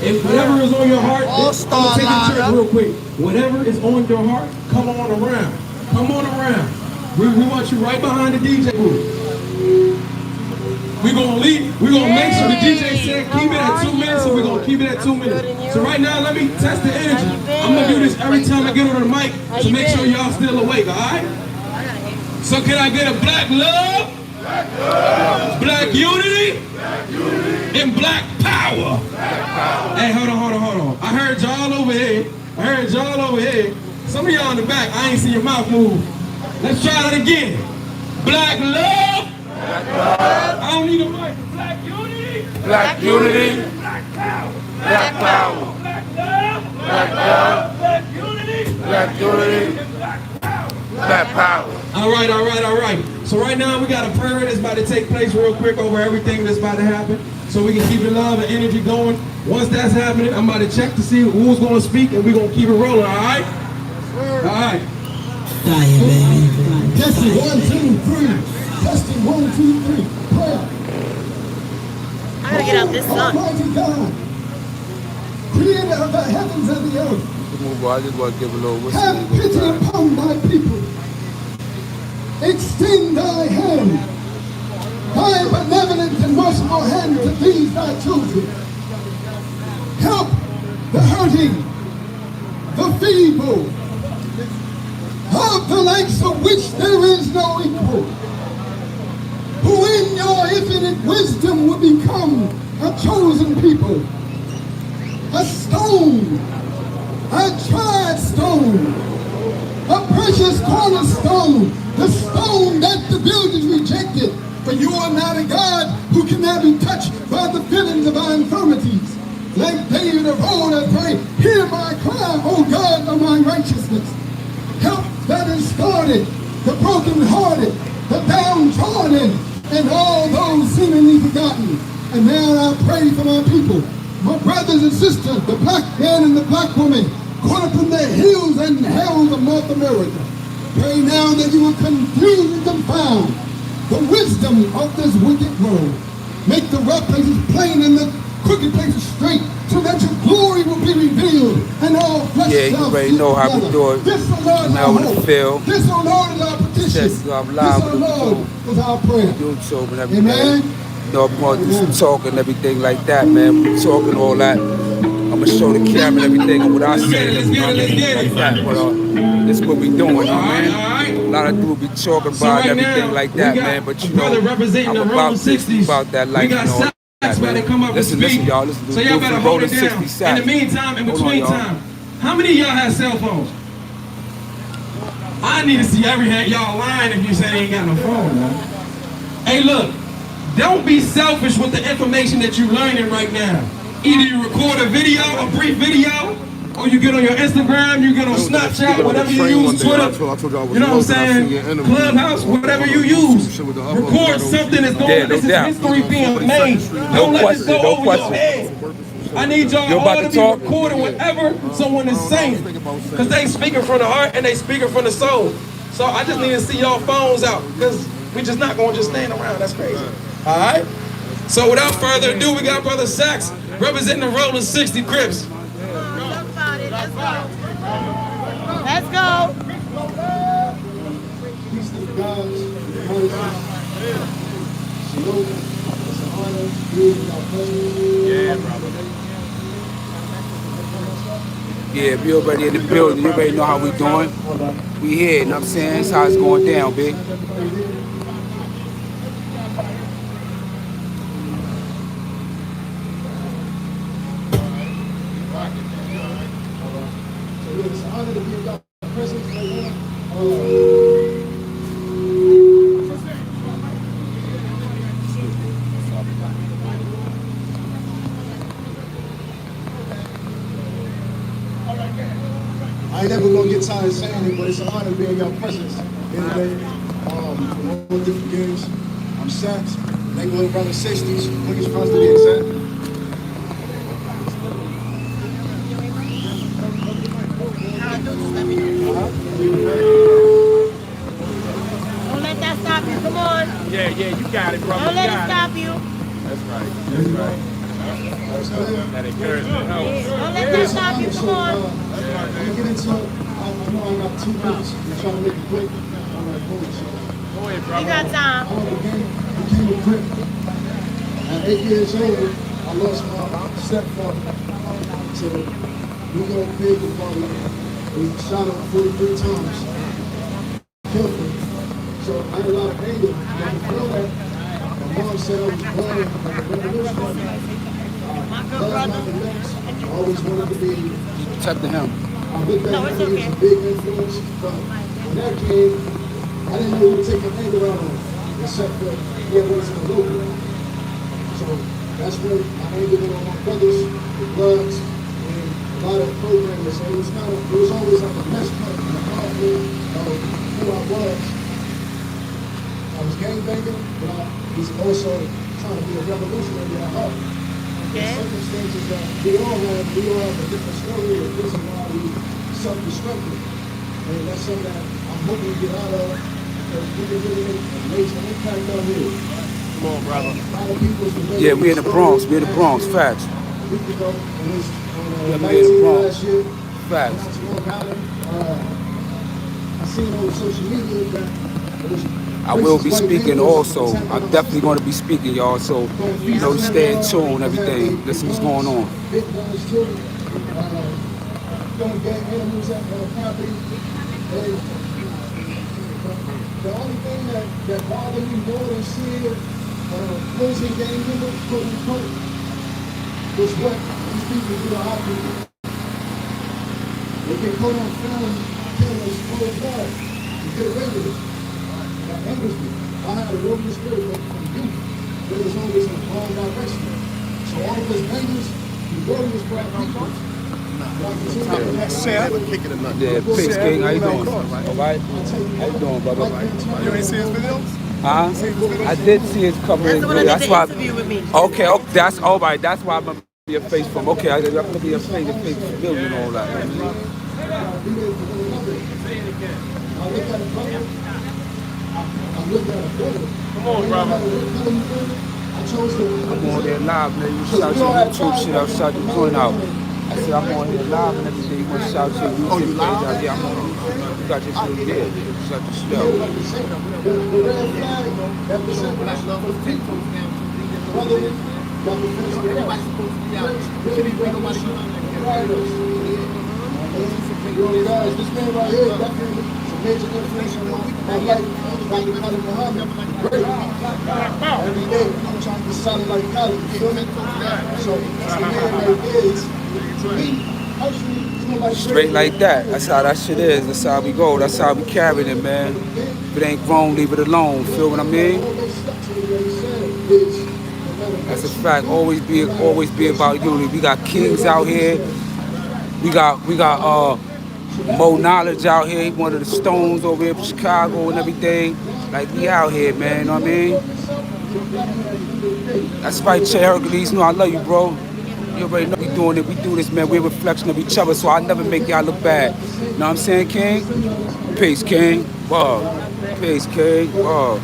If whatever is on your heart, I'm going to take it to church real quick. Whatever is on your heart, come on around. Come on around. We want you right behind the DJ booth. We're going to leave. We're going to make sure the DJ said keep it at 2 minutes, so we're going to keep it at 2 minutes. So right now, let me test the energy. I'm going to do this every time I get on the mic to make sure y'all still awake, all right? So can I get a black love? Black unity? And black power. Hey, hold on. I heard y'all over here. Some of y'all in the back, I ain't seen your mouth move. Let's try that again. Black love. I don't need a mic. Black unity. Black unity. Black power. Black power. Black love. Black love. Black unity. Black unity. And black power. Black power. All right. So right now we got a prayer that's about to take place real quick over everything that's about to happen, so we can keep the love and energy going. Once that's happening, I'm about to check to see who's going to speak, and we're going to keep it rolling. All right? All right. Fire, baby. Testing 1, 2, 3. Testing 1, 2, 3. Prayer. I gotta get out this sun. Almighty God, creator of the heavens and the earth, I just want to give a little whistle. have pity upon thy people. Extend thy hand, thy benevolent and merciful hand to these thy children. Help the hurting, the feeble, of the likes of which there is no equal, who in your infinite wisdom will become a chosen people, a stone, a tried stone, a precious cornerstone, the stone that the builders rejected. For you are not a God who cannot be touched by the feelings of our infirmities. Like David of old, I pray, hear my cry, O God of my righteousness. Help that is started, the brokenhearted, the downtrodden, and all those seemingly forgotten. And now I pray for my people, my brothers and sisters, the black man and the black woman, caught up in the hills and hells of North America. Pray now that you will confuse and confound the wisdom of this wicked world. Make the rough places plain and the crooked places straight, so that your glory will be revealed and all flesh Yeah, you shall already see know how we together. do it. This, O Lord, is Now our with the hope. field. This, O Lord, is our petition. Yes, I'm This, live O with the Lord, is our prayer. YouTube and everything. Amen. You know, I'm going to do some talk and everything like that, man. We talking all that. I'm going to show the camera and everything and what I say. Let's get it. Like that. But, this is what we doing, you know, man. All right. A lot of dudes be talking So about right everything now, like that, we got man. But you a brother know, representing I'm the about Rolling this, 60s. about that life We got and all Sax that, about to man. come up and speak. Listen, y'all. Listen to So the y'all dude better from hold Rolling it down. 60 In the meantime, in between time, how many of y'all have cell phones? I need to see every hand. Y'all lying if you say they ain't got no phone, man. Hey, look. Don't be selfish with the information that you're learning right now. Either you record a video, a brief video, or you get on your Instagram, you get on Snapchat, whatever you use, Twitter, you know what I'm saying, Clubhouse, whatever you use. Record something that's going on. This is history being made. Don't let this go over your head. I need y'all all to be recording whatever someone is saying, because they speaking from the heart and they speaking from the soul. So I just need to see y'all phones out, because we just not going to just stand around. That's crazy. All right? So without further ado, we got Brother Sax representing the Rolling 60 Crips. Let's go. Let's go. Peace to God's mercy. Shalom. It's an honor to be with our presence. Yeah, brother. Yeah, we already in the building. You already know how we doing. We here, you know what I'm saying? That's how it's going down, big. It's an honor to be in God's presence right now. I ain't never gonna get tired saying it, but it's an honor to be in your presence here today. From all different games. I'm Sax, neighborhood around the 60s, Wiggins Cross to be exact. Don't let that stop you. Come on. Yeah, you got it, brother. Don't let it stop you. That's right. That encouragement helps. Don't let that stop you. Come on. I'm going to get into it. I know I got 2 minutes. I'm trying to make it quick. I'm going to go with you. Go ahead, brother. You got time. I became a crip. At 8 years old, I lost my stepfather to New York vehicle party. We shot him 43 times. Killed him. So I had a lot of anger. And before that, my mom said I was born in the revolution. I always wanted to be. Protecting him. I looked at him, he was a big influence. But when that came, I didn't know who to take my anger out on, except for he had worked in the local. So that's when I anger went on my brothers, the Bloods, and a lot of programmers. So it was always like a mess up and a conflict of who I was. I was gangbanging, but I was also trying to be a revolutionary at heart. The circumstances that we all have a different story of this and why we self-destructive. And that's something that I'm hoping to get out of because we can really make a major impact out here. Come on, brother. Yeah, we in the Bronx. We in the Bronx. Facts. A week ago, it was on We in the Bronx. last year. Facts. I seen on social media that it was I will be speaking also. I'm definitely going to be speaking, y'all. So, you know, stay in tune, everything. Listen what's going on. Big guns, children, throwing gang animals at property. And the only thing that bothered me more than seeing closing gang members, quote unquote, was what these people do to our people. They get caught on film, killing us cold blood. You get away with it. That angers me. I had a warrior spirit from youth. It was always in the wrong direction. So all of us bangers, we warriors for our people. Yeah, Peace King, how you doing? All right? How you doing, brother? You ain't see his videos? Huh? I did see his covering. That's the one that did the interview with me. Okay, that's all right. That's why I'm gonna be a face from. Okay, I'm gonna be a face from and all that. Come on, brother. I'm on there live, man. You shout your YouTube shit out, shout your joint out. I said I'm on here live and everything. You want to shout your YouTube page out? Yeah, I'm on YouTube. You got your shit there. Shout your shit out. Guys, this man right here definitely a major influence on my life. Dr. Khalid Muhammad, great. Every day, I'm trying to be solid like Khalid, you feel me? So, it's a man that is, to me, personally, Straight like that. That's how that shit is. That's how we go. That's how we carry it, man. If it ain't wrong, leave it alone. Feel what I mean? That's a fact. Always be about unity. We got kings out here. We got Mo Knowledge out here. He one of the Stones over here from Chicago and everything. Like, we out here, man. You know what I mean? That's right, Che Hercules. You know I love you, bro. You already know we doing it. We do this, man. We're a reflection of each other, so I never make y'all look bad. You know what I'm saying, King? Peace, King. Wow. Peace, King. Wow.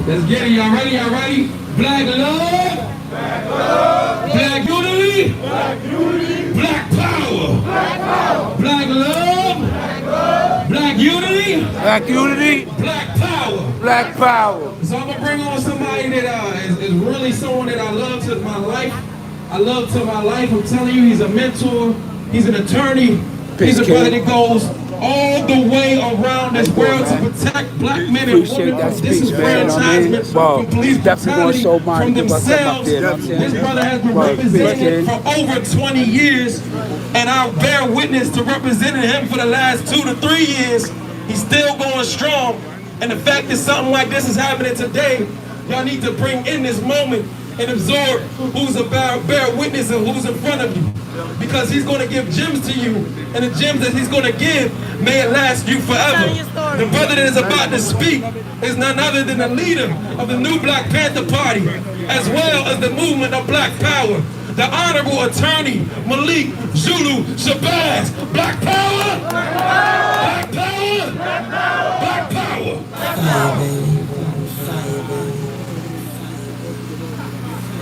Let's get it. Y'all ready? Y'all ready? Black love. Black love. Black unity. Black unity. Black power. Black power. Black love. Black love. Black unity. Black unity. Black power. Black power. So I'm gonna bring on somebody that is really someone that I love to my life. I love to my life. I'm telling you, he's a mentor. He's an attorney. He's a brother that goes all the way around this world to protect black men and women from disenfranchisement, from police brutality, from themselves. This brother has been representing for over 20 years, and I bear witness to representing him for the last 2 to 3 years. He's still going strong, and the fact that something like this is happening today, y'all need to bring in this moment and absorb who's about bear witness and who's in front of you. Because he's going to give gems to you, and the gems that he's going to give may it last you forever. The brother that is about to speak is none other than the leader of the new Black Panther Party, as well as the movement of Black Power. The Honorable Attorney Malik Zulu Shabazz. Black Power! Black Power! Black Power! Fire, baby. Fire, baby.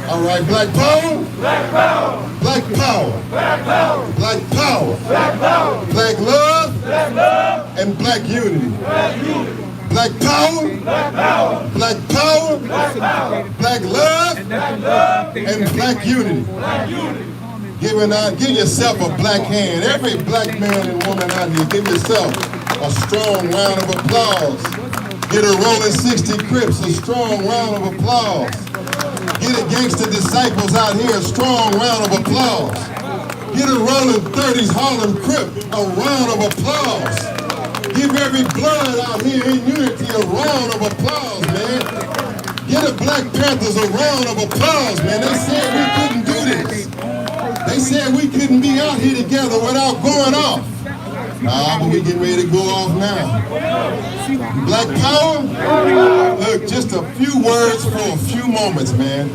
All right, Black Power. Black power. Black Power. Black power. Black Power. Black power. Black Love. Black love. And Black Unity. Black unity. Black Power. Black power. Black Power. Black power. Black Love. Black love. And Black Unity. Black unity. Give yourself a black hand. Every black man and woman out here, give yourself a strong round of applause. Get a Rolling 60 Crips a strong round of applause. Get a Gangsta Disciples out here a strong round of applause. Get a Rolling 30s Harlem Crip a round of applause. Give every blood out here in unity a round of applause, man. Get a Black Panthers a round of applause, man. They said we couldn't do this. They said we couldn't be out here together without going off. But we getting ready to go off now. Black Power? Look, just a few words for a few moments, man.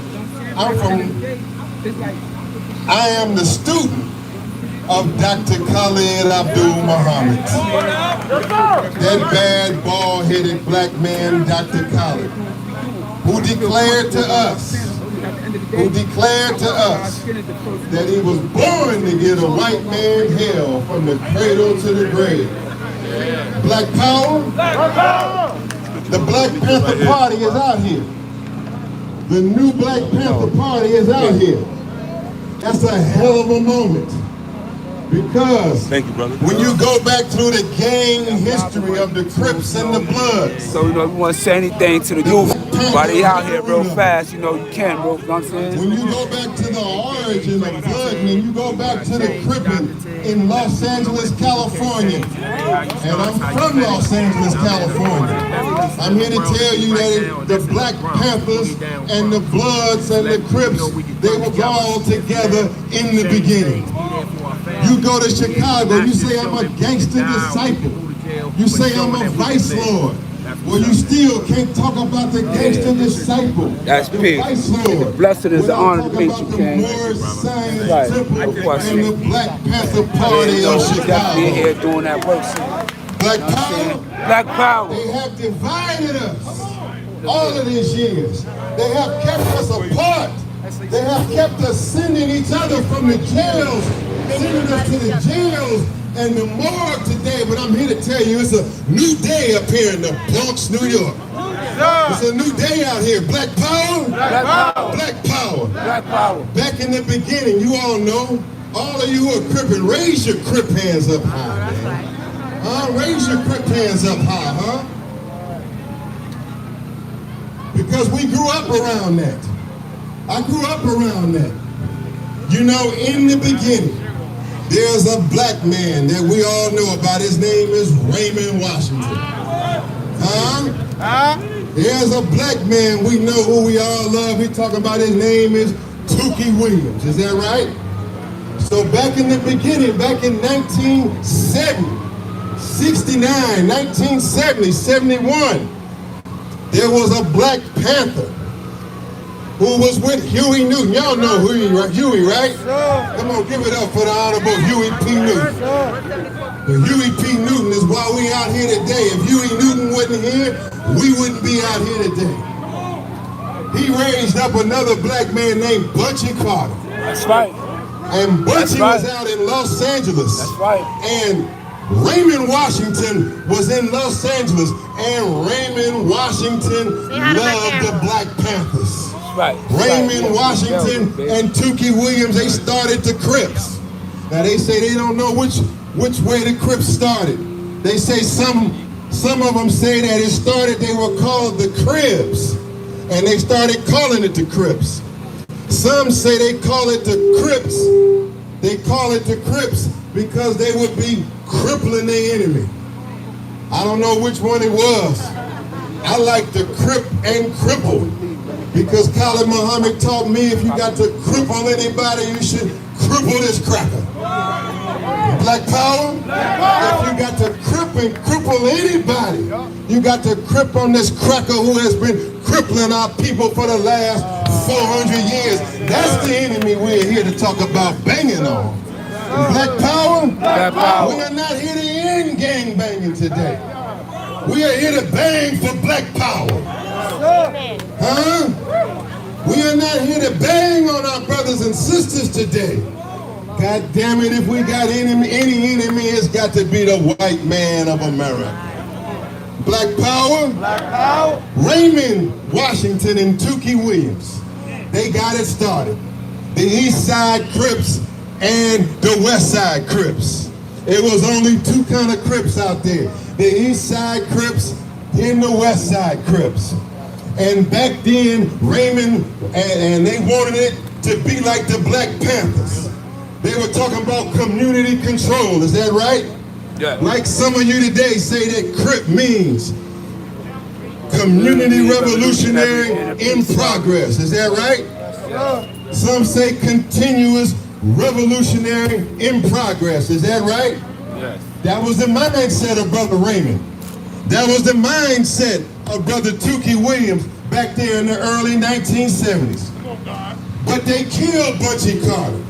I am the student of Dr. Khalid Abdul Muhammad. That bad, bald-headed black man, Dr. Khalid, who declared to us that he was born to give a white man hell from the cradle to the grave. Black Power? Black power. The Black Panther Party is out here. The new Black Panther Party is out here. That's a hell of a moment. Because thank you, brother. When you go back through the gang history of the Crips and the Bloods. So, you know, if you want to say anything to the youth while they out here real fast, you know, you can, bro. You know what I'm saying? When you go back to the origin of Bloodman, you go back to the Crippin' in Los Angeles, California. And I'm from Los Angeles, California. I'm here to tell you that the Black Panthers and the Bloods and the Crips, they were all together in the beginning. You go to Chicago, you say I'm a gangster disciple. You say I'm a vice lord. Well, you still can't talk about the gangster disciple. That's big. Vice lord. Blessed is the honor to meet you, The King. Moorish Science Right. Temple And and the Black Panther Party of Definitely Chicago. here doing that work. Black Power, Black Power. they have divided us all of these years. They have kept us apart. They have kept us sending each other from the jails, sending us to the jails and the morgue today. But I'm here to tell you, it's a new day up here in the Bronx, New York. It's a new day out here. Black Power, Black Power. Black Power. Black Power. Back in the beginning, you all know, all of you who are crippin', raise your crip hands up high, man. Raise your crip hands up high, huh? Because we grew up around that. I grew up around that. You know, in the beginning, there's a black man that we all know about. His name is Raymond Washington. There's a black man we know who we all love. We talking about his name is Tookie Williams. Is that right? So back in the beginning, back in 1970, 69, 1970, 71, there was a Black Panther who was with Huey Newton. Y'all know Huey, right? Come on, give it up for the Honorable Huey P. Newton. The Huey P. Newton is why we out here today. If Huey Newton wasn't here, we wouldn't be out here today. He raised up another black man named Bunchy Carter. That's right. And Bunchy was out in Los Angeles. That's right. And Raymond Washington was in Los Angeles. And Raymond Washington loved the Black Panthers. Right. Raymond Washington and Tookie Williams, they started the Crips. Now they say they don't know which way the Crips started. They say some of them say that it started, they were called the Cribs. And they started calling it the Crips. Some say they call it the Crips. They call it the Crips because they would be crippling their enemy. I don't know which one it was. I like the Crip and Cripple because Khalid Muhammad taught me if you got to cripple anybody, you should cripple this cracker. Black Power, if you got to cripple anybody, you got to crip on this cracker who has been crippling our people for the last 400 years. That's the enemy we're here to talk about banging on. Black power? Black power. We are not here to end gang banging today. We are here to bang for black power. Huh? We are not here to bang on our brothers and sisters today. God damn it, if we got any enemy, it's got to be the white man of America. Black power? Black power. Raymond Washington and Tookie Williams. They got it started. The East Side Crips and the West Side Crips. It was only two kind of Crips out there. The East Side Crips and the West Side Crips. And back then, Raymond, and they wanted it to be like the Black Panthers. They were talking about community control, is that right? Yeah. Like some of you today say that Crip means community revolutionary in progress, is that right? Some say continuous revolutionary in progress, is that right? Yes. That was the mindset of Brother Raymond. That was the mindset of Brother Tookie Williams back there in the early 1970s. But they killed Bunchy Carter.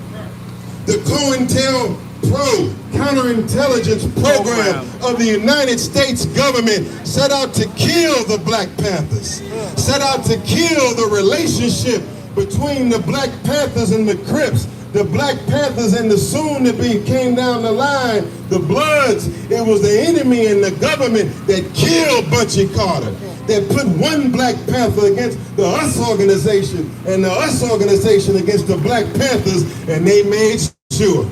The COINTELPRO counterintelligence program of the United States government set out to kill the Black Panthers, set out to kill the relationship between the Black Panthers and the Crips, the Black Panthers and the soon to be came down the line, the Bloods. It was the enemy and the government that killed Bunchy Carter, that put one Black Panther against the US organization and the US organization against the Black Panthers, and they made sure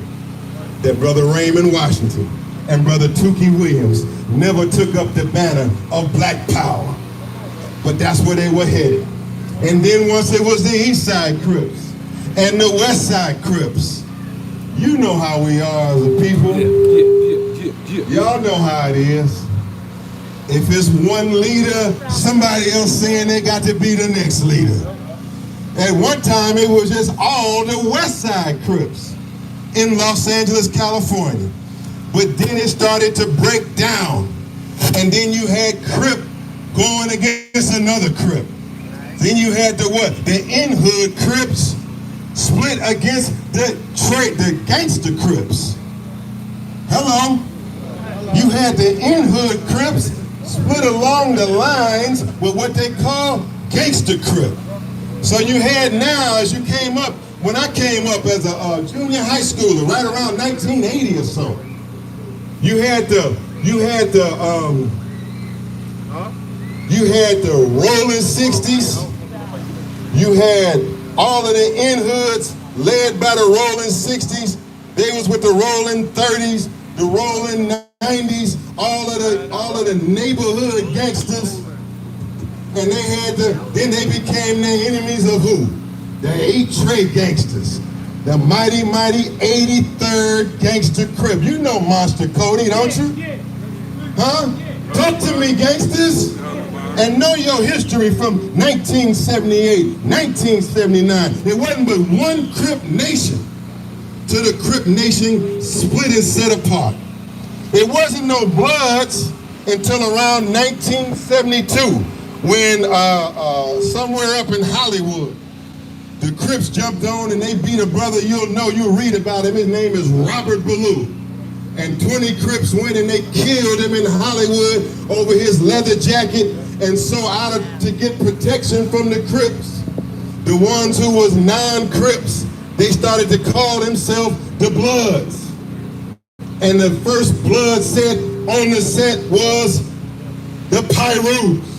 that Brother Raymond Washington and Brother Tookie Williams never took up the banner of black power. But that's where they were headed. And then once it was the East Side Crips and the West Side Crips, you know how we are as a people. Y'all know how it is. If it's one leader, somebody else saying they got to be the next leader. At one time, it was just all the West Side Crips in Los Angeles, California. But then it started to break down. And then you had Crip going against another Crip. Then you had the what? The in-hood Crips split against the gangster Crips. Hello? You had the in-hood Crips split along the lines with what they call gangster Crip. So you had now, as you came up, when I came up as a junior high schooler, right around 1980 or so, you had the rolling 60s. You had all of the in-hoods led by the rolling 60s. They was with the rolling 30s, the rolling 90s, all of the neighborhood gangsters. And then they became the enemies of who? The 8 Trey gangsters. The mighty 83rd Gangster Crip. You know Monster Cody, don't you? Huh? Talk to me, gangsters. And know your history from 1978, 1979. It wasn't but one Crip nation till the Crip nation split and set apart. It wasn't no Bloods until around 1972 when somewhere up in Hollywood, the Crips jumped on and they beat a brother you'll read about him. His name is Robert Ballou. And 20 Crips went and they killed him in Hollywood over his leather jacket. And so to get protection from the Crips, the ones who was non-Crips, they started to call themselves the Bloods. And the first Blood set on the set was the Pyrus.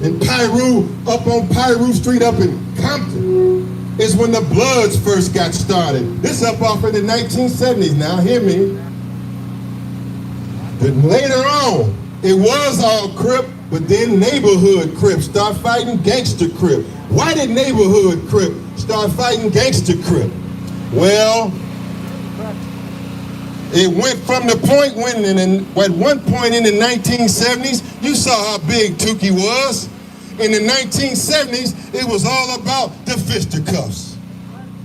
And Piru, up on Piru Street up in Compton, is when the Bloods first got started. This up off in the 1970s now, hear me. Then later on, it was all Crip, but then neighborhood Crip start fighting gangster Crip. Why did neighborhood Crip start fighting gangster Crip? Well, it went from the point when, at one point in the 1970s, you saw how big Tookie was. In the 1970s, it was all about the fisticuffs.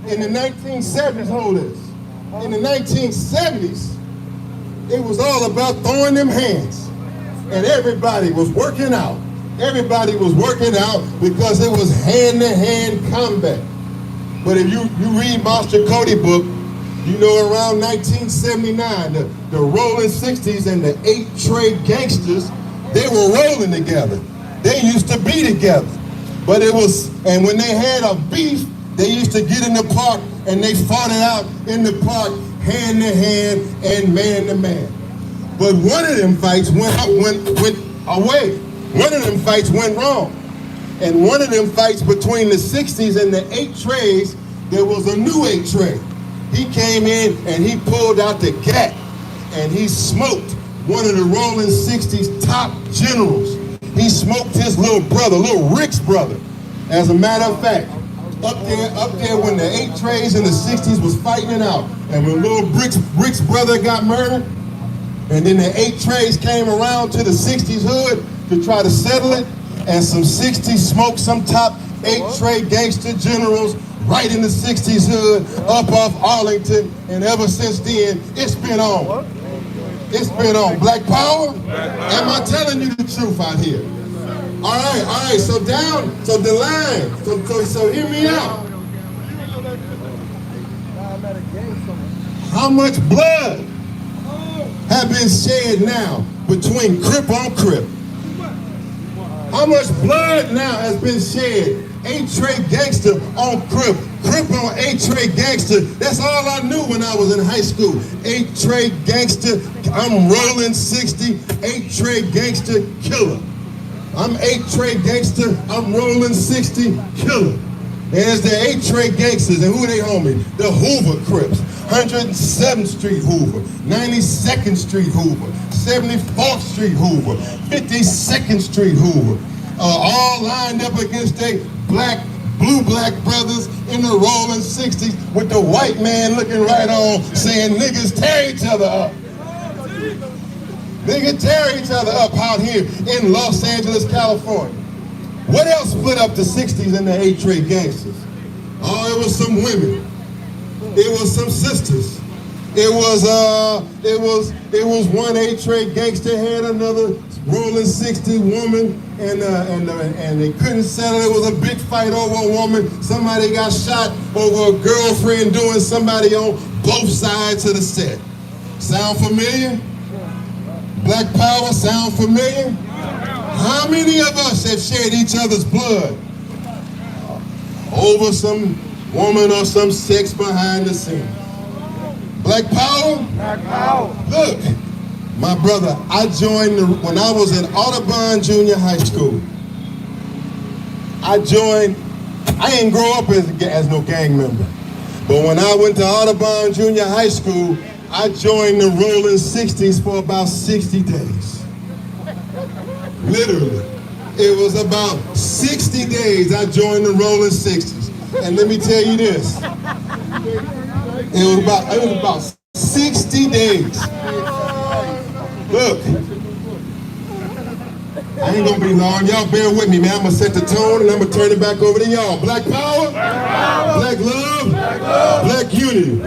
In the 1970s, hold this. In the 1970s, it was all about throwing them hands. And everybody was working out. Everybody was working out because it was hand-to-hand combat. But if you read Master Cody book, you know around 1979, the rolling 60s and the 8-Trade gangsters, they were rolling together. They used to be together. But and when they had a beef, they used to get in the park and they fought it out in the park, hand to hand and man to man. But one of them fights went away. One of them fights went wrong. And one of them fights between the 60s and the 8-Trades, there was a new 8-Trade. He came in and he pulled out the gat and he smoked one of the rolling 60s top generals. He smoked his little brother, little Rick's brother. As a matter of fact, up there when the 8-Trades in the 60s was fighting it out, and when little Rick's brother got murdered, and then the 8-Trades came around to the 60s hood to try to settle it, and some 60s smoked some top 8-Trade gangster generals right in the 60s hood, up off Arlington, and ever since then, it's been on. It's been on. Black power? Am I telling you the truth out here? All right, so the line, so hear me out. How much blood have been shed now between Crip on Crip? How much blood now has been shed? 8-Trade gangster on Crip, Crip on 8-Trade gangster. That's all I knew when I was in high school. 8-Trade gangster, I'm rolling 60, 8-Trade gangster killer. I'm 8-Trade gangster, I'm rolling 60 killer. And it's the 8-Trade gangsters, and who they homie? The Hoover Crips, 107th Street Hoover, 92nd Street Hoover, 74th Street Hoover, 52nd Street Hoover, all lined up against their blue-black brothers in the rolling 60s with the white man looking right on saying niggas tear each other up. Niggas tear each other up out here in Los Angeles, California. What else split up the 60s and the 8-Trade gangsters? Oh, it was some women. It was some sisters. It was one 8-Trade gangster had another rolling 60 woman, and they couldn't settle. It was a big fight over a woman. Somebody got shot over a girlfriend doing somebody on both sides of the set. Sound familiar? Black power sound familiar? How many of us have shed each other's blood over some woman or some sex behind the scenes? Black power? Black power. Look, my brother, I joined when I was in Audubon Junior High School. I ain't grow up as no gang member. But when I went to Audubon Junior High School, I joined the rolling 60s for about 60 days. Literally. It was about 60 days I joined the rolling 60s. And let me tell you this. It was about 60 days. Look, I ain't gonna be long. Y'all bear with me, man. I'm gonna set the tone and I'm gonna turn it back over to y'all. Black power, black love, black unity.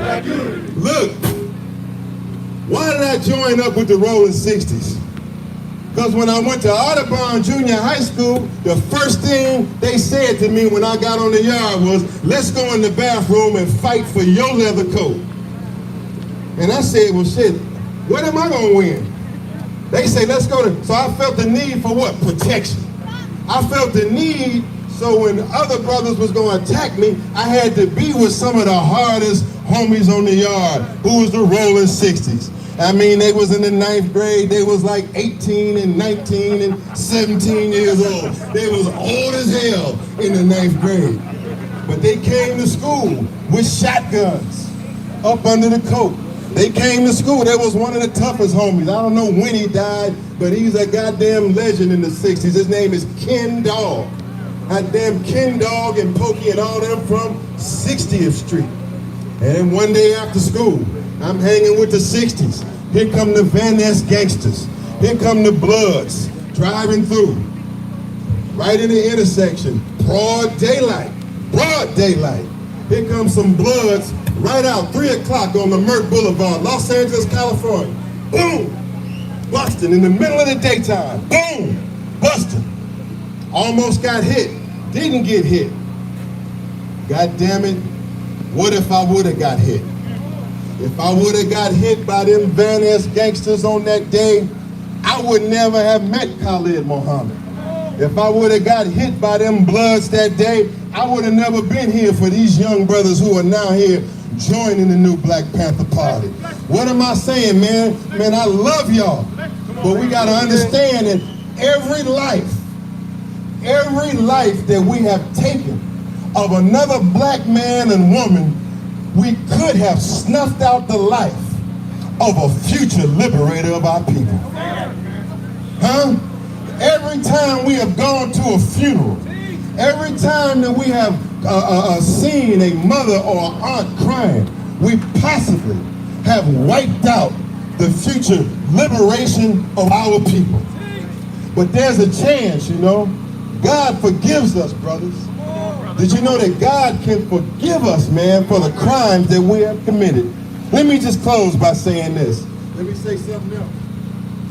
Look, why did I join up with the rolling 60s? Because when I went to Audubon Junior High School, the first thing they said to me when I got on the yard was, let's go in the bathroom and fight for your leather coat. And I said, well, shit, what am I gonna win? They say, let's go to, so I felt the need for what? Protection. I felt the need, so when other brothers was gonna attack me, I had to be with some of the hardest homies on the yard, who was the rolling 60s. I mean, they was in the 9th grade, they was like 18 and 19 and 17 years old. They was old as hell in the 9th grade. But they came to school with shotguns up under the coat. They came to school. That was one of the toughest homies. I don't know when he died, but he's a goddamn legend in the 60s. His name is Ken Dog. Goddamn Ken Dog and Pokey and all them from 60th Street. And then one day after school, I'm hanging with the 60s. Here come the Van Ness gangsters. Here come the Bloods driving through. Right in the intersection, broad daylight. Here comes some Bloods right out, 3 o'clock on the Merck Boulevard, Los Angeles, California. Boom! Busting in the middle of the daytime. Boom! Busting. almost got hit, didn't get hit. God damn it, what if I would have got hit? If I would have got hit by them Van-Ness gangsters on that day, I would never have met Khalid Muhammad. If I would have got hit by them Bloods that day, I would have never been here for these young brothers who are now here joining the new Black Panther Party. What am I saying, man? Man, I love y'all. But we got to understand that every life that we have taken of another black man and woman, we could have snuffed out the life of a future liberator of our people. Huh? Every time we have gone to a funeral, every time that we have seen a mother or an aunt crying, we possibly have wiped out the future liberation of our people. But there's a chance, you know. God forgives us, brothers. Did you know that God can forgive us, man, for the crimes that we have committed? Let me just close by saying this. Let me say something else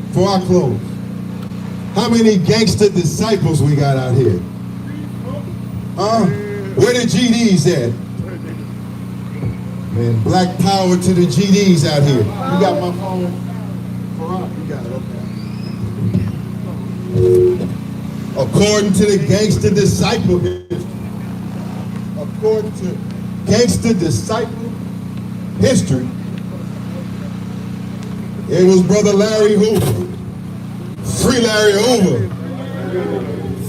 before I close. How many gangster disciples we got out here? Where the GDs at? Man, black power to the GDs out here. You got my phone? You got it, okay. According to the gangster disciple history, according to gangster disciple history, it was Brother Larry Hoover. Free Larry Hoover.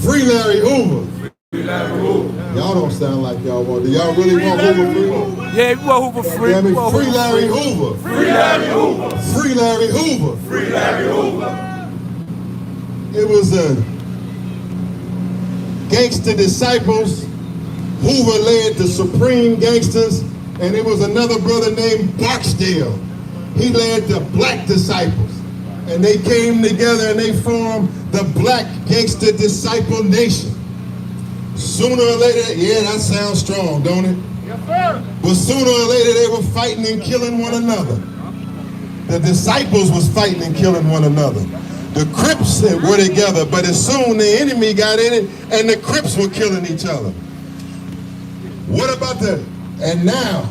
Free Larry Hoover. Free Larry Hoover. Y'all don't sound like y'all want. Do y'all really want Hoover free? Yeah, we want Hoover free. Yeah, I mean, free Larry Hoover. Free Larry Hoover. Free Larry Hoover. Free Larry Hoover. It was gangster disciples. Hoover led the Supreme Gangsters, and it was another brother named Barksdale. He led the Black Disciples, and they came together and they formed the Black Gangster Disciple Nation. Sooner or later, yeah, that sounds strong, don't it? Yes, sir. But sooner or later, they were fighting and killing one another. The disciples was fighting and killing one another. The Crips were together, but as soon the enemy got in it, and the Crips were killing each other. What about and now,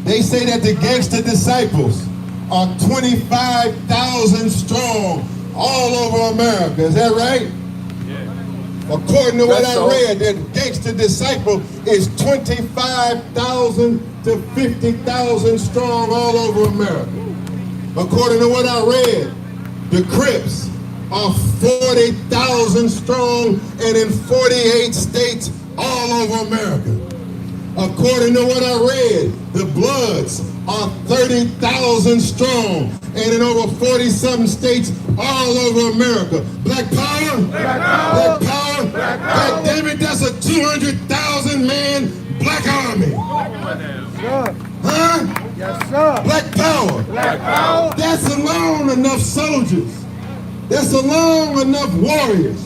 they say that the gangster disciples are 25,000 strong all over America. Is that right? Yeah. According to what I read, that gangster disciple is 25,000 to 50,000 strong all over America. According to what I read, the Crips are 40,000 strong and in 48 states all over America. According to what I read, the Bloods are 30,000 strong and in over 40-something states all over America. Black power? Black power? Black power? Black power? God damn it, that's a 200,000 man black army. Huh? Yes, sir. Black power. Black power. That's alone enough soldiers. That's alone enough warriors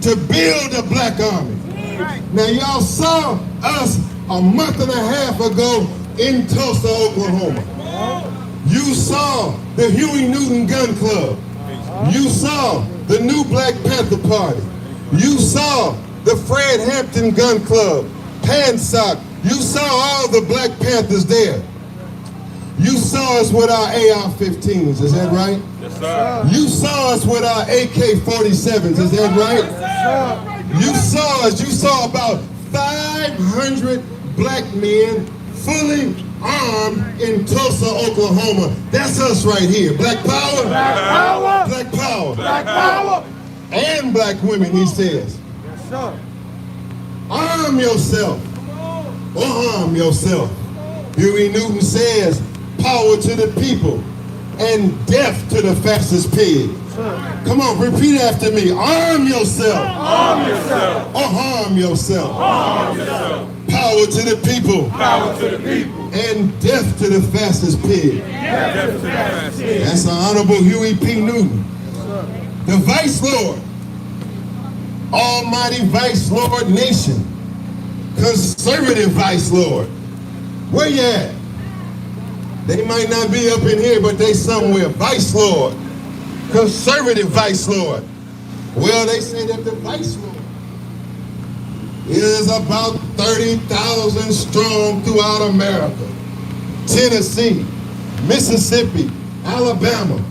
to build a black army. Now y'all saw us a month and a half ago in Tulsa, Oklahoma. You saw the Huey Newton Gun Club. You saw the new Black Panther Party. You saw the Fred Hampton Gun Club, PANSOC. You saw all the Black Panthers there. You saw us with our AR-15s, is that right? Yes, sir. You saw us with our AK-47s, is that right? Yes, you saw us, you saw about 500 black men fully armed in Tulsa, Oklahoma. That's us right here. Black power. Black power. Black power. Black power. And black women, he says. Yes, sir. Arm yourself. Or harm yourself. Huey Newton says, power to the people and death to the fastest pig. Come on, repeat after me. Arm yourself. Arm yourself. Or harm yourself. Arm yourself. Power to the people. Power to the people. And death to the fastest pig. Death to the fastest pig. That's the Honorable Huey P. Newton. The Vice Lord. Almighty Vice Lord Nation. Conservative Vice Lord. Where you at? They might not be up in here, but they somewhere. Vice Lord. Conservative Vice Lord. Well, they say that the Vice Lord is about 30,000 strong throughout America. Tennessee, Mississippi, Alabama.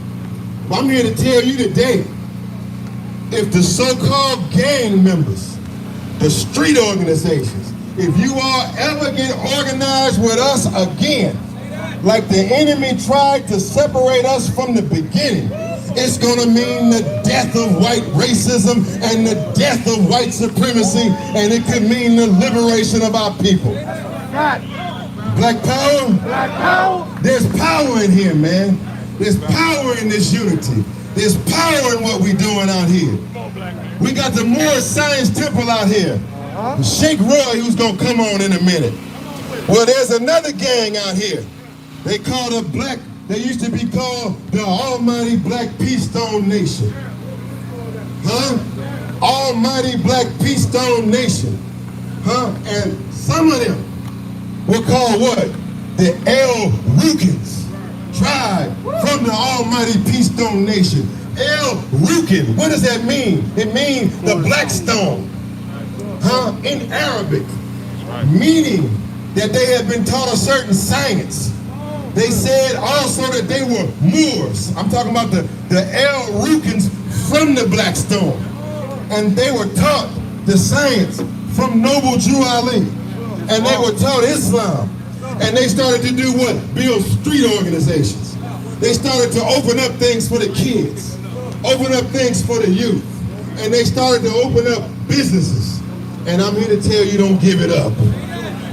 I'm here to tell you today, if the so-called gang members, the street organizations, if you all ever get organized with us again, like the enemy tried to separate us from the beginning, it's gonna mean the death of white racism and the death of white supremacy, and it could mean the liberation of our people. Black power? Black power? There's power in here, man. There's power in this unity. There's power in what we're doing out here. We got the Moorish Science Temple out here. Sheikh Roy, who's gonna come on in a minute. Well, there's another gang out here. They call the black, they used to be called the Almighty Black Peace Stone Nation. Huh? Almighty Black Peace Stone Nation. Huh? And some of them were called what? The El Rukins tribe from the Almighty Peace Stone Nation. El Rukin, what does that mean? It means the black stone. Huh? In Arabic, meaning that they had been taught a certain science. They said also that they were Moors. I'm talking about the El Rukins from the black stone. And they were taught the science from Noble Jew Ali. And they were taught Islam. And they started to do what? Build street organizations. They started to open up things for the kids, open up things for the youth. And they started to open up businesses. And I'm here to tell you, don't give it up.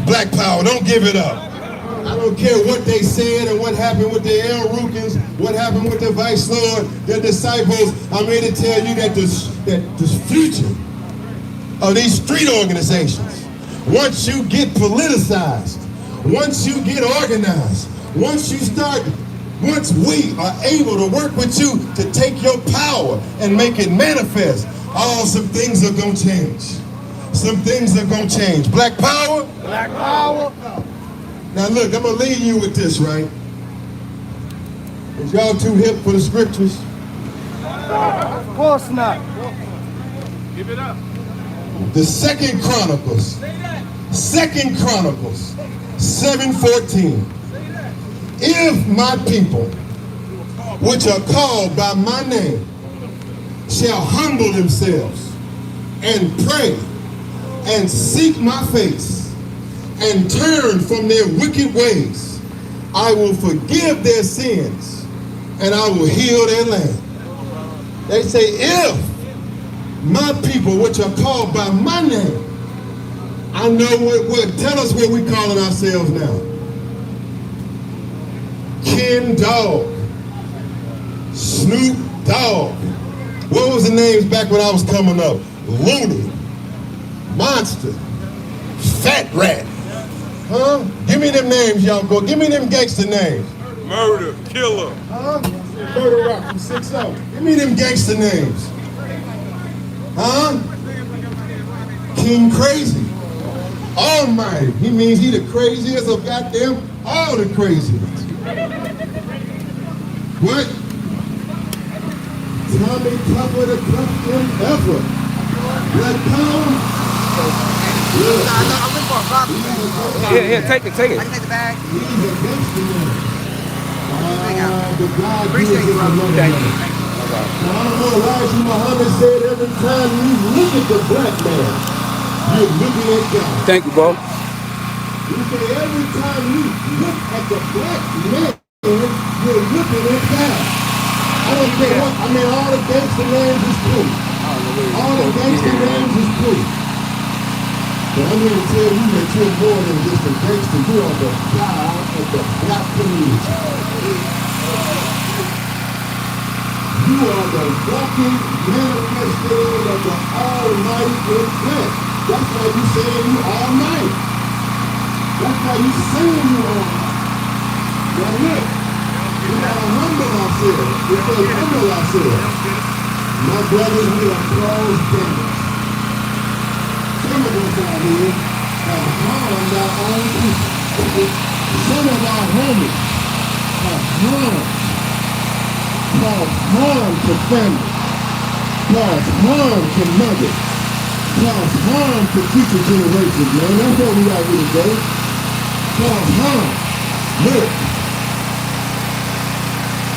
Black power, don't give it up. I don't care what they said and what happened with the El Rukins, what happened with the Vice Lord, their disciples. I'm here to tell you that the future of these street organizations, once you get politicized, once you get organized, once we are able to work with you to take your power and make it manifest, some things are gonna change. Some things are gonna change. Black power? Black power. Now look, I'm gonna leave you with this, right? Is y'all too hip for the scriptures? Of course not. Give it up. The Second Chronicles 7:14. If my people, which are called by my name, shall humble themselves and pray and seek my face and turn from their wicked ways, I will forgive their sins and I will heal their land. They say, if my people, which are called by my name, I know tell us what we're calling ourselves now. Ken Dog, Snoop Dogg. What was the names back when I was coming up? Looney, Monster, Fat Rat. Huh? Give me them names, y'all. Go. Give me them gangster names. Murder, killer. Huh? Murder Rock from 6-0. Give me them gangster names. Huh? King Crazy. Almighty. He means he the craziest of goddamn all the craziest. What? Tommy Tougher the Tough ever. Black power. Yeah, take it. I can take the bag. He's a gangster man. The God Appreciate you, bro. Thank you. Now, I don't know why Muhammad said every time you look at the black man, you're looking at God. Thank you, bro. You say every time you look at the black man, you're looking at God. I don't care what, all the gangster names is cool. All the gangster names is cool. But I'm here to tell you that you're more than just a gangster. You are the God of the black community. You are the walking manifestation of the Almighty in flesh. That's why you saying you Almighty. That's why you saying you Almighty. Now look, we gotta humble ourselves. We say humble ourselves. My brothers, we are closed down. Some of us out here have harmed our own people. Some of our homies have caused harm to families, caused harm to mothers, cause harm to future generations, man. That's what we out here today. Cause harm. Look.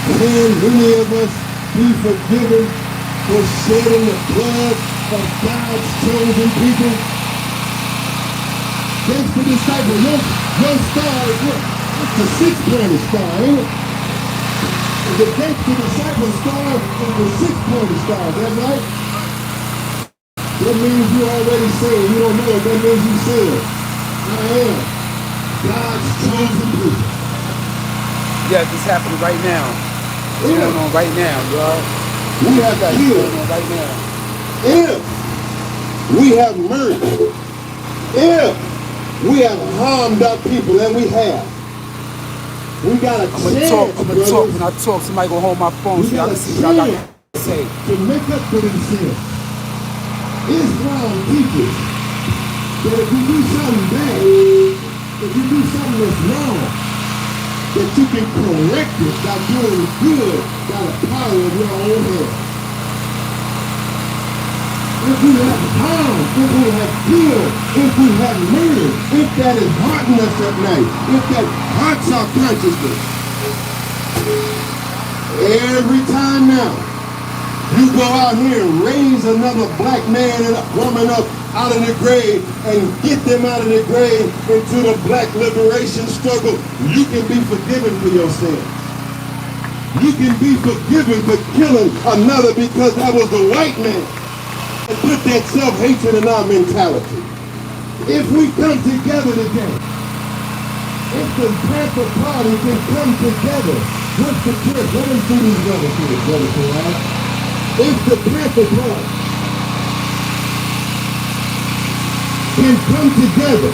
Can many of us be forgiven for shedding the blood of God's chosen people? That's the disciple. Your star is what? It's the 6-pointed star, ain't it? The gangster disciple star is the 6-pointed star, that's right? That means you already saved. You don't know it, that means you saved. I am God's chosen people. Yes, it's happening right now. It's going on right now, bro. We have killed. Going on right now. If we have murdered, if we have harmed our people, and we have, we got a I'm gonna chance, talk. I'm gonna brothers, talk. When I talk, somebody gonna hold my phone so y'all can see what I got to say. to make up for themselves. Islam teaches that if you do something bad, if you do something that's wrong, that you can correct it by doing good by the power of your own hand. If we have harmed, if we have killed, if we have murdered, if that is haunting us at night, if that haunts our consciousness, every time now, you go out here and raise another black man and a woman up out of the grave and get them out of the grave into the black liberation struggle, you can be forgiven for your sins. You can be forgiven for killing another because that was the white man and put that self-hatred in our mentality. If we come together today, if the Panther Party can come together with the Crips, let me see these brothers here, brothers, all right? If the Panther Party can come together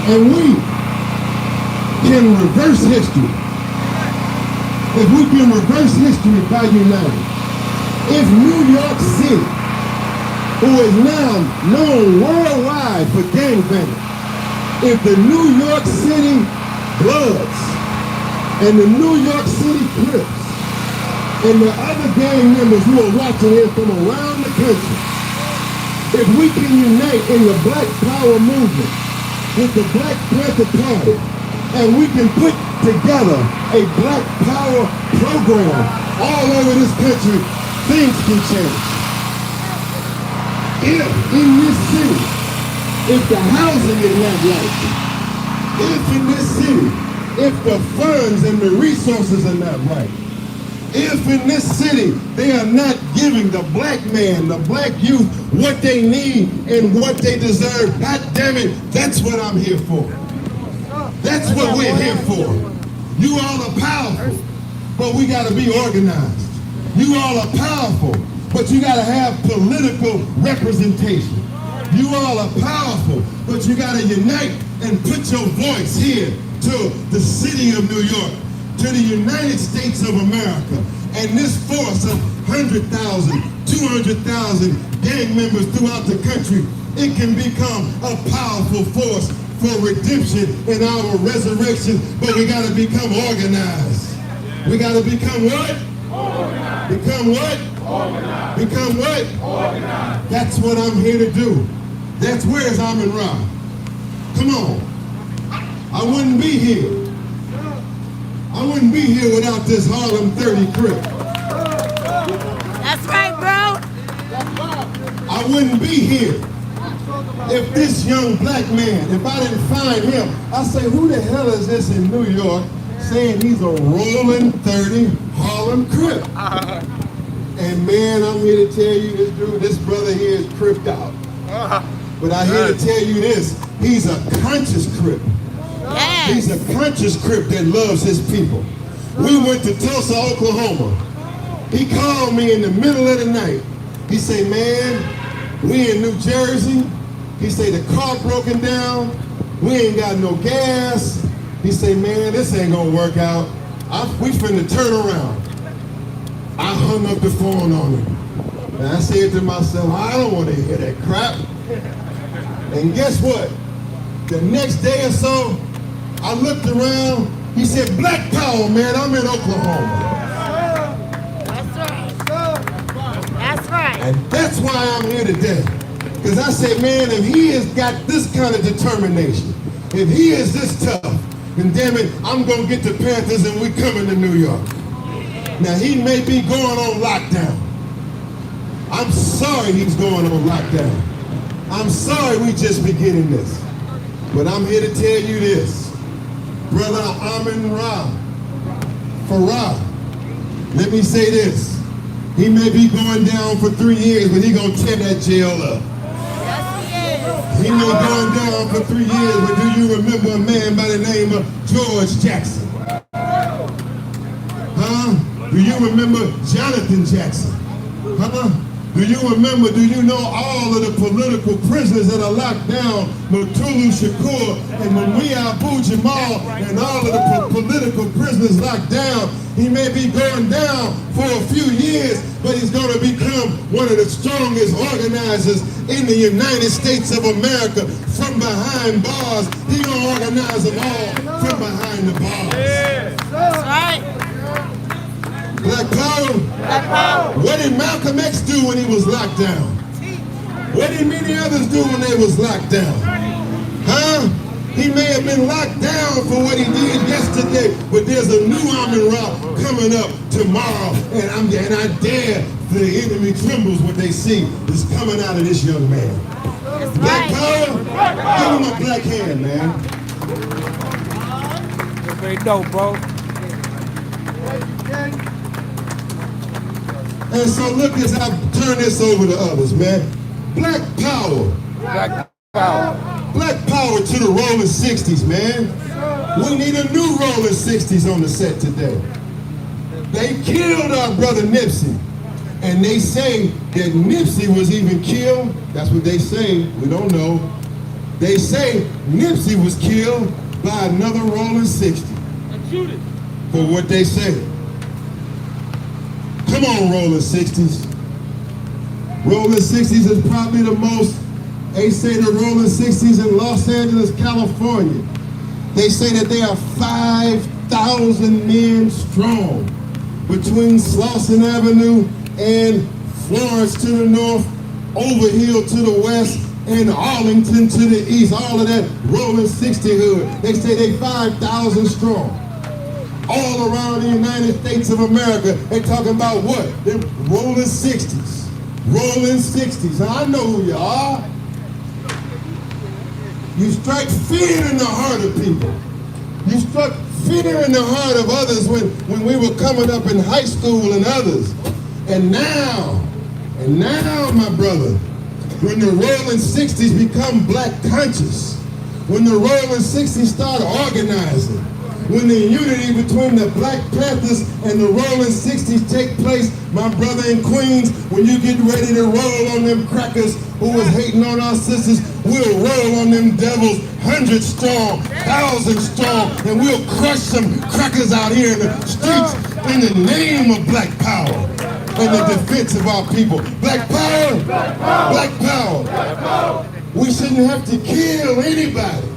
and we can reverse history, if we can reverse history by uniting, if New York City, who is now known worldwide for gangbanging, if the New York City Bloods and the New York City Crips and the other gang members who are watching here from around the country, if we can unite in the Black Power movement with the Black Panther Party, and we can put together a Black Power program all over this country, things can change. If in this city, if the housing is not right, if in this city, if the funds and the resources are not right, if in this city they are not giving the black man, the black youth, what they need and what they deserve, God damn it, that's what I'm here for. That's what we're here for. You all are powerful, but we got to be organized. You all are powerful, but you got to have political representation. You all are powerful, but you got to unite and put your voice here to the city of New York, to the United States of America, and this force of 100,000, 200,000 gang members throughout the country, it can become a powerful force for redemption in our resurrection, but we got to become organized. We got to become what? Organized. Become what? Organized. Become what? Organized. That's what I'm here to do. That's where's Amin Ra. Come on. I wouldn't be here. I wouldn't be here without this Harlem 30 Crip. That's right, bro. I wouldn't be here if this young black man, if I didn't find him, I say, who the hell is this in New York saying he's a rolling 30 Harlem Crip? And man, I'm here to tell you this brother here is cripped out. But I'm here to tell you this, he's a conscious Crip. Yes. He's a conscious Crip that loves his people. We went to Tulsa, Oklahoma. He called me in the middle of the night. He said, man, we in New Jersey. He said, the car broken down. We ain't got no gas. He said, man, this ain't gonna work out. We finna turn around. I hung up the phone on him. And I said to myself, I don't want to hear that crap. And guess what? The next day or so, I looked around. He said, Black Power, man, I'm in Oklahoma. That's right. And that's why I'm here today. Because I say, man, if he has got this kind of determination, if he is this tough, then damn it, I'm going to get the Panthers and we coming to New York. Now, he may be going on lockdown. I'm sorry he's going on lockdown. I'm sorry we just beginning this. But I'm here to tell you this. Brother Amin Farah, let me say this. He may be going down for 3 years, but he gonna tear that jail up. He may be going down for 3 years, but do you remember a man by the name of George Jackson? Huh? Do you remember Jonathan Jackson? Huh? Do you remember, do you know all of the political prisoners that are locked down? Mutulu Shakur and Mumia Abu Jamal and all of the political prisoners locked down. He may be going down for a few years, but he's going to become one of the strongest organizers in the United States of America from behind bars. He's going to organize them all from behind the bars. That's right. Black Power? Black Power. What did Malcolm X do when he was locked down? What did many others do when they was locked down? Huh? He may have been locked down for what he did yesterday, but there's a new Amin Ra coming up tomorrow, and I dare the enemy trembles what they see is coming out of this young man. That's Black right. Power, give him a black hand, man. That's very dope, bro. And so look as I turn this over to others, man. Black Power. Black power. Black Power to the Rolling 60s, man. We need a new Rolling 60s on the set today. They killed our brother Nipsey. And they say that Nipsey was even killed. That's what they say. We don't know. They say Nipsey was killed by another Rolling 60. For what they say. Come on, Rolling 60s. Rolling 60s is probably the most, they say the Rolling 60s in Los Angeles, California. They say that they are 5,000 men strong between Slauson Avenue and Florence to the north, Overhill to the west, and Arlington to the east. All of that Rolling 60 hood. They say they 5,000 strong. All around the United States of America, they talking about what? They're Rolling 60s. Rolling 60s. Now, I know who you are. You strike fear in the heart of people. You struck fear in the heart of others when we were coming up in high school and others. And now, my brother, when the Rolling 60s become black conscious, when the Rolling 60s start organizing, when the unity between the Black Panthers and the Rolling 60s take place, my brother in Queens, when you get ready to roll on them crackers who was hating on our sisters, we'll roll on them devils 100 strong, 1,000 strong, and we'll crush some crackers out here in the streets in the name of Black Power and the defense of our people. Black Power, Black Power, Black Power. Black Power. We shouldn't have to kill anybody.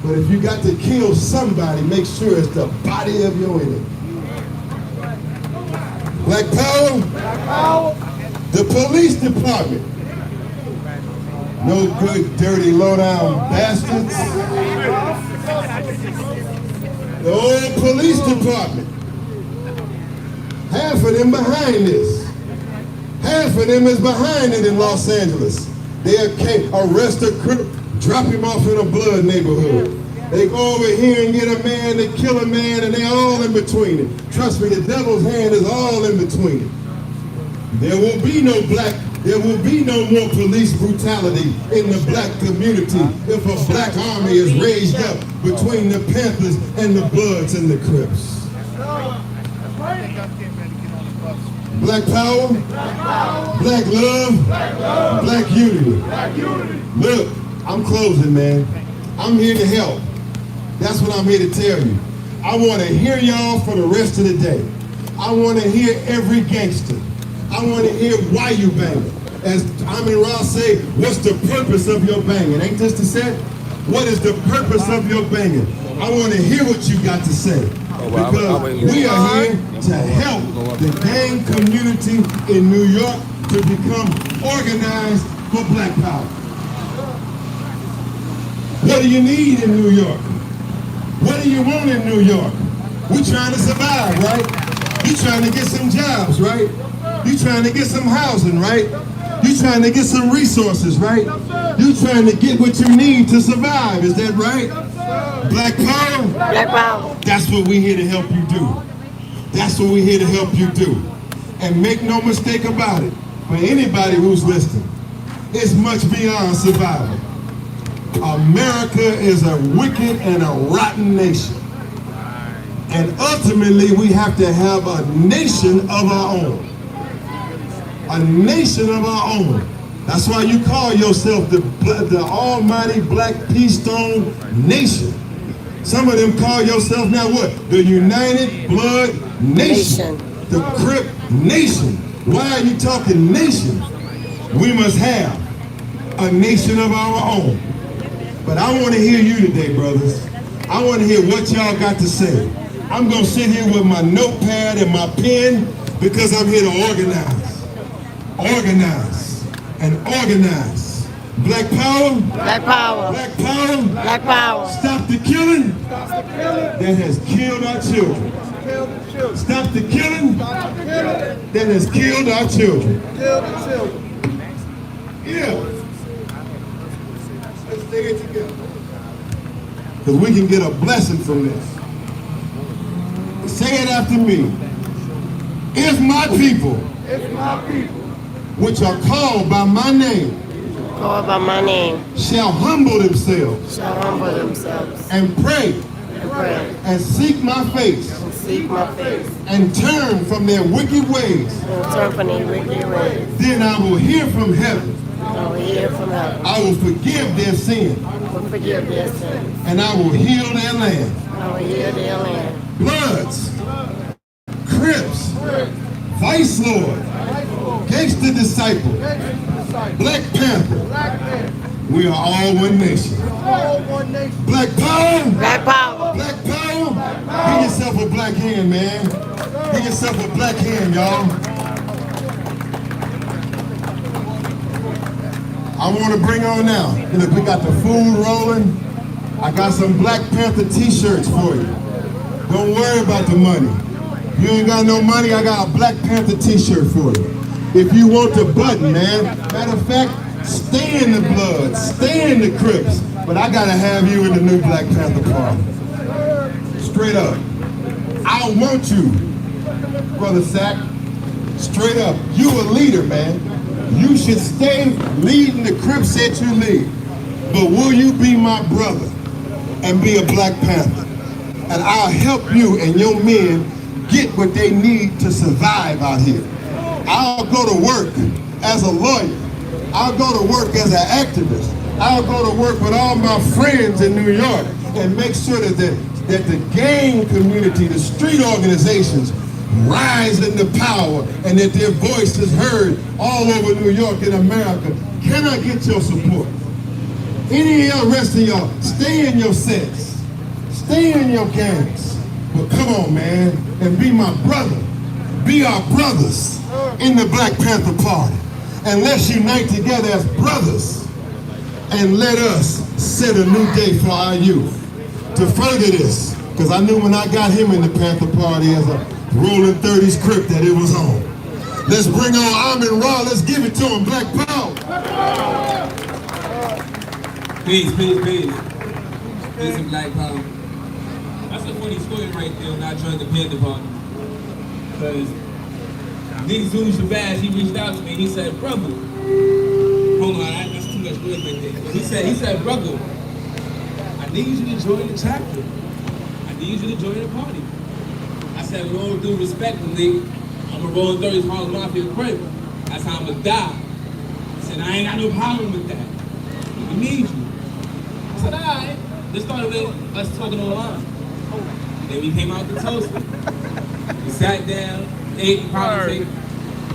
But if you got to kill somebody, make sure it's the body of your enemy. Black Power? Black Power. The police department. No good, dirty, low-down bastards. The old police department. Half of them behind this. Half of them is behind it in Los Angeles. They arrest a crip, drop him off in a blood neighborhood. They go over here and get a man, they kill a man, and they're all in between it. Trust me, the devil's hand is all in between it. There will be no more police brutality in the black community if a black army is raised up between the Panthers and the Bloods and the Crips. Black power, black love, black unity. Look, I'm closing, man. I'm here to help. That's what I'm here to tell you. I want to hear y'all for the rest of the day. I want to hear every gangster. I want to hear why you banging. As Amin Ross say, what's the purpose of your banging? Ain't this the set? What is the purpose of your banging? I want to hear what you got to say. Because we are here to help the gang community in New York to become organized for black power. What do you need in New York? What do you want in New York? We're trying to survive, right? You're trying to get some jobs, right? You're trying to get some housing, right? You're trying to get some resources, right? You're trying to get what you need to survive, is that right? Black power? Black power. That's what we're here to help you do. That's what we're here to help you do. And make no mistake about it, for anybody who's listening, it's much beyond survival. America is a wicked and a rotten nation. And ultimately, we have to have a nation of our own. A nation of our own. That's why you call yourself the almighty Black Peace Stone Nation. Some of them call yourself now what? The United Blood Nation. The Crip Nation. Why are you talking nation? We must have a nation of our own. But I want to hear you today, brothers. I want to hear what y'all got to say. I'm going to sit here with my notepad and my pen because I'm here to organize. Organize and organize. Black power. Black power. Black power. Black power. Stop the killing that has killed our children. Stop the killing that has killed our children. Yeah. Let's stay it together. Because we can get a blessing from this. Say it after me. If my people, which are called by my name, shall humble themselves, and pray, and seek my face, and turn from their wicked ways, then I will hear from heaven. I will forgive their sin, and I will heal their land. Bloods, Crips, Vice Lord, Gangster Disciple, Black Panther. We are all one nation. Black power. Black power. Black power. Give yourself a black hand, man. Give yourself a black hand, y'all. I want to bring on now. Look, we got the food rolling. I got some Black Panther t-shirts for you. Don't worry about the money. You ain't got no money, I got a Black Panther t-shirt for you. If you want the button, man. Matter of fact, stay in the blood, stay in the Crips. But I gotta have you in the new Black Panther party. Straight up. I want you, Brother Sack. Straight up. You a leader, man. You should stay leading the Crips that you lead. But will you be my brother and be a Black Panther? And I'll help you and your men get what they need to survive out here. I'll go to work as a lawyer. I'll go to work as an activist. I'll go to work with all my friends in New York and make sure that the gang community, the street organizations rise into power and that their voice is heard all over New York and America. Can I get your support? Any of y'all, rest of y'all, stay in your sets. Stay in your gangs, but come on, man, and be my brother. Be our brothers in the Black Panther Party. And let's unite together as brothers and let us set a new day for our youth. To further this, because I knew when I got him in the Panther Party as a rolling 30s Crip that it was on. Let's bring on Amin Ra, let's give it to him, Black Power. Peace, peace, peace. Peace and Black Power. That's a funny story right there when I joined the Panther Party. Because Nigga Zulu Shabazz, he reached out to me, he said, brother, hold on, that's too much words right there. He said, brother, I need you to join the chapter. I need you to join the party. I said, with all due respect, nigga, I'm a rolling 30s Harlem Mafia Crip. That's how I'm gonna die. I said, I ain't got no problem with that. We need you. I said, all right. This started with us talking online. Then we came out to toast. We sat down, ate, politics,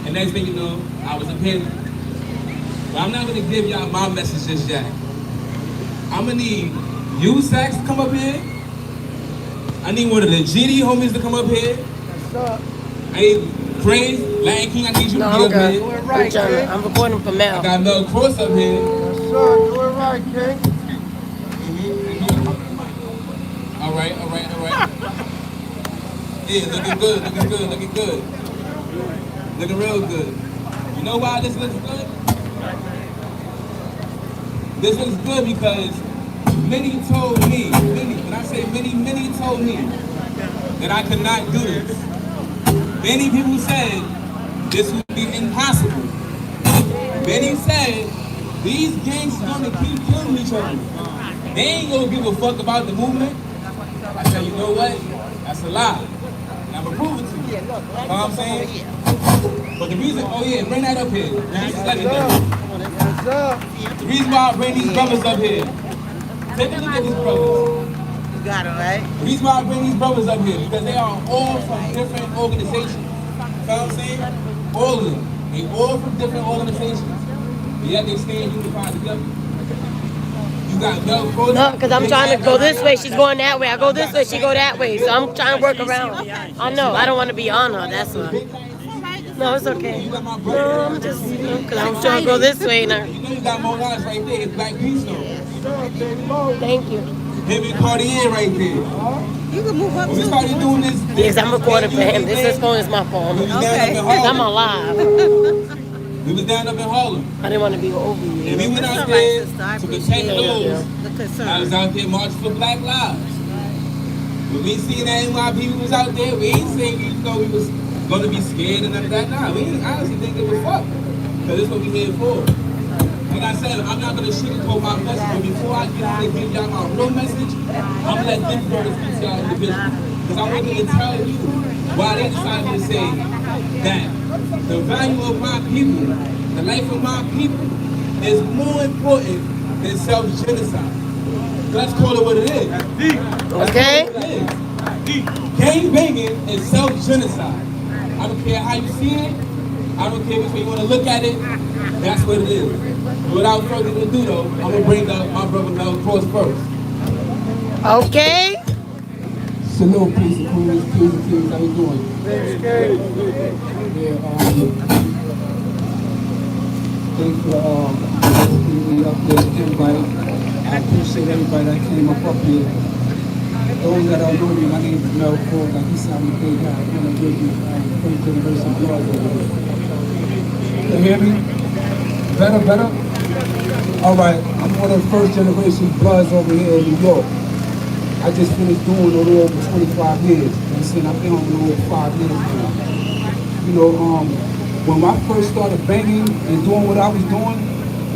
and next thing you know, I was a Panther. But I'm not gonna give y'all my message just yet. I'm gonna need you, Sax, to come up here. I need one of the GD homies to come up here. I need Praise, Lion King, I need you No, to I'm be up good. here. I'm recording for Mel. I got Mel Kross up here. Sure, do it right, King. All right. Yeah, looking good. Looking real good. You know why this looks good? This looks good because many told me, when I say many told me that I could not do this. Many people said this would be impossible. Many said these gangs are gonna keep killing each other. They ain't gonna give a fuck about the movement. I said, you know what? That's a lie. And I'm gonna prove it to you. You know what I'm saying? But the reason, oh yeah, bring that up here. This is legendary. The reason why I bring these brothers up here. Take a look at these brothers. You got it, right? The reason why I bring these brothers up here because they are all from different organizations. You know what I'm saying? All of them. They all from different organizations. But yet they stand unified together. You got Mel Kross. No, because I'm trying to go this way. She's going that way. I go this way. She go that way. So I'm trying to work around. I know. I don't want to be on her. That's why. No, it's okay. No, I'm just, because I'm trying to go this way now. You know you got more lives right there. It's Black Peace though. Thank you. Him and Cartier right there. You can move up When we started doing this. Yes, I'm recording for him. This phone is my phone. Okay. Because I'm alive. We was down up in Harlem. I didn't want to be over you. And we went out there to protect those that was out there marching for Black Lives. When we seen that NYPD was out there, we ain't saying we thought we was going to be scared and none of that. Nah, we ain't honestly think it was fuck. Because that's what we here for. Like I said, I'm not going to sugarcoat my message, but before I get out and give y'all my real message, I'm going to let them brothers speak to y'all individually. Because I want them to tell you why they decided to say that the value of my people, the life of my people, is more important than self-genocide. Let's call it what it is. Okay? Gang banging is self-genocide. I don't care how you see it. I don't care which way you want to look at it. That's what it is. Without further ado, though, I'm going to bring up my brother Mel Kross first. Okay? Salute, peace and queens, kings and kings. How you doing? Yeah, thanks for me up there, invite. I appreciate everybody that came up here. Those that don't know me, my name is Mel Kross. Like he said, I'm a big guy. I'm going to give you first generation blood over here. You hear me? Better? All right, I'm one of the first generation bloods over here in New York. I just finished doing a little over 25 years. You see, I've been on a little over 5 years now. You know, when I first started banging and doing what I was doing,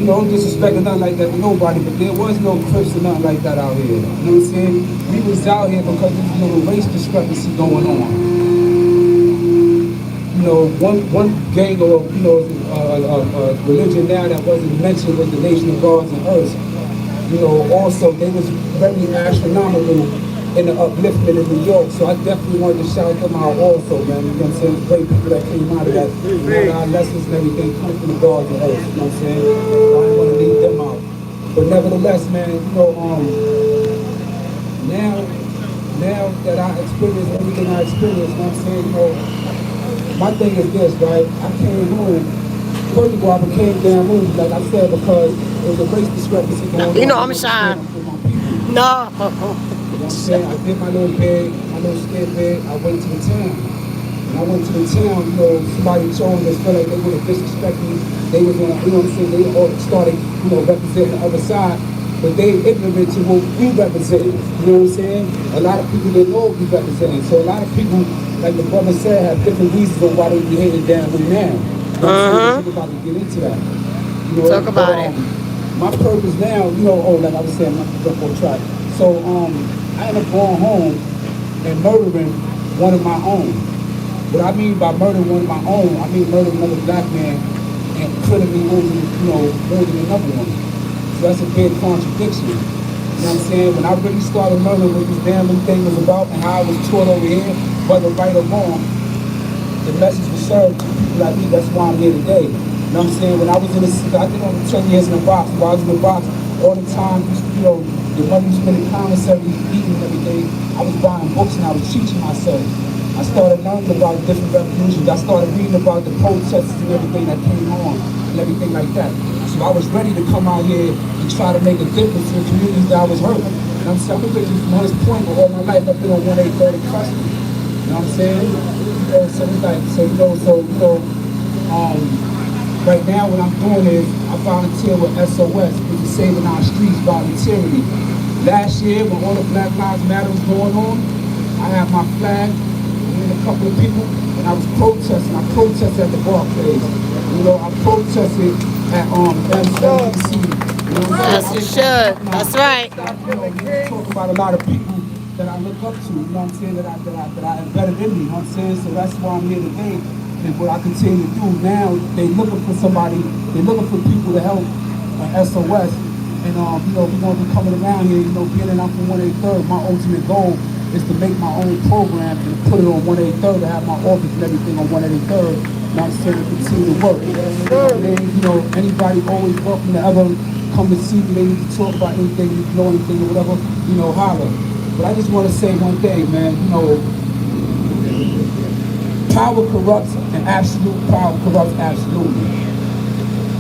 you know, disrespecting nothing like that to nobody, but there was no crips or nothing like that out here. You know what I'm saying? We was out here because there was a little race discrepancy going on. You know, one gang or, you know, religion now that wasn't mentioned was the Nation of Gods and Earths. You know, also, they was very astronomical in the upliftment in New York, so I definitely wanted to shout them out also, man. You know what I'm saying? Great people that came out of that. You know, our lessons and everything come from the gods and earth, you know what I'm saying? So I didn't want to leave them out. But nevertheless, man, you know, now that I experienced everything I experienced, you know what I'm saying? You know, my thing is this, right? I came home. First of all, I became damn moved, like I said, because there was a race discrepancy going on. You know I'm shy. No. You know what I'm saying? I did my little bag, my little skid bag. I went to the town. When I went to the town, you know, somebody told me they felt like they would have disrespected me. They was gonna, you know what I'm saying? They all started, you know, representing the other side. But they ignorant to what we represented. You know what I'm saying? A lot of people didn't know what we represented. So a lot of people, like the brother said, have different reasons on why they be hated down right now. I'm about to get into that. You know, Talk about it. My purpose now, you know, like I was saying, I'm not jump on track. So I ended up going home and murdering one of my own. What I mean by murdering one of my own, I mean murdering another black man and criminally wounding another one. So that's a big contradiction. You know what I'm saying? When I really started learning what this damn thing was about and how I was taught over here, whether right or wrong, the message was served to people like me. That's why I'm here today. You know what I'm saying? When I was in the, I did over 10 years in the box. While I was in the box, all the time, you know, the money was spending commissary, eating every day. I was buying books and I was teaching myself. I started learning about different revolutions. I started reading about the protests and everything that came on and everything like that. So I was ready to come out here and try to make a difference in the communities that I was hurting. And I'm saying, I've been from this point, but all my life I've been on 1-830 custody. You know what I'm saying? You know, so it's like, right now what I'm doing is I volunteer with SOS, which is Saving Our Streets voluntarily. Last year, when all the Black Lives Matter was going on, I had my flag and a couple of people, and I was protesting. I protested at the Barclays. You know, I protested at MSNBC. You know, Yes, you should. That's right. You know, you talk about a lot of people that I look up to, you know what I'm saying, that I embedded in me, you know what I'm saying? So that's why I'm here today. And what I continue to do now, they looking for somebody, they looking for people to help SOS. And you know, we're gonna be coming around here, you know, being that I'm from 1-830, my ultimate goal is to make my own program and put it on 1-830, to have my office and everything on 1-830, not saying to continue to work. And you know, anybody always welcome to ever come to see me, they need to talk about anything, you know anything or whatever, you know, holler. But I just want to say one thing, man, you know, power corrupts and absolute power corrupts absolutely.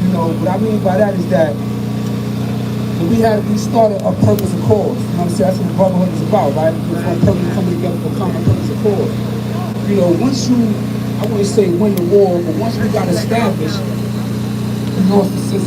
You know, what I mean by that is that we started a purpose of cause. You know what I'm saying? That's what brotherhood is about, right? It's one purpose coming together for common purpose of cause. You know, once you, I wouldn't say win the war, but once we got established, we lost the sense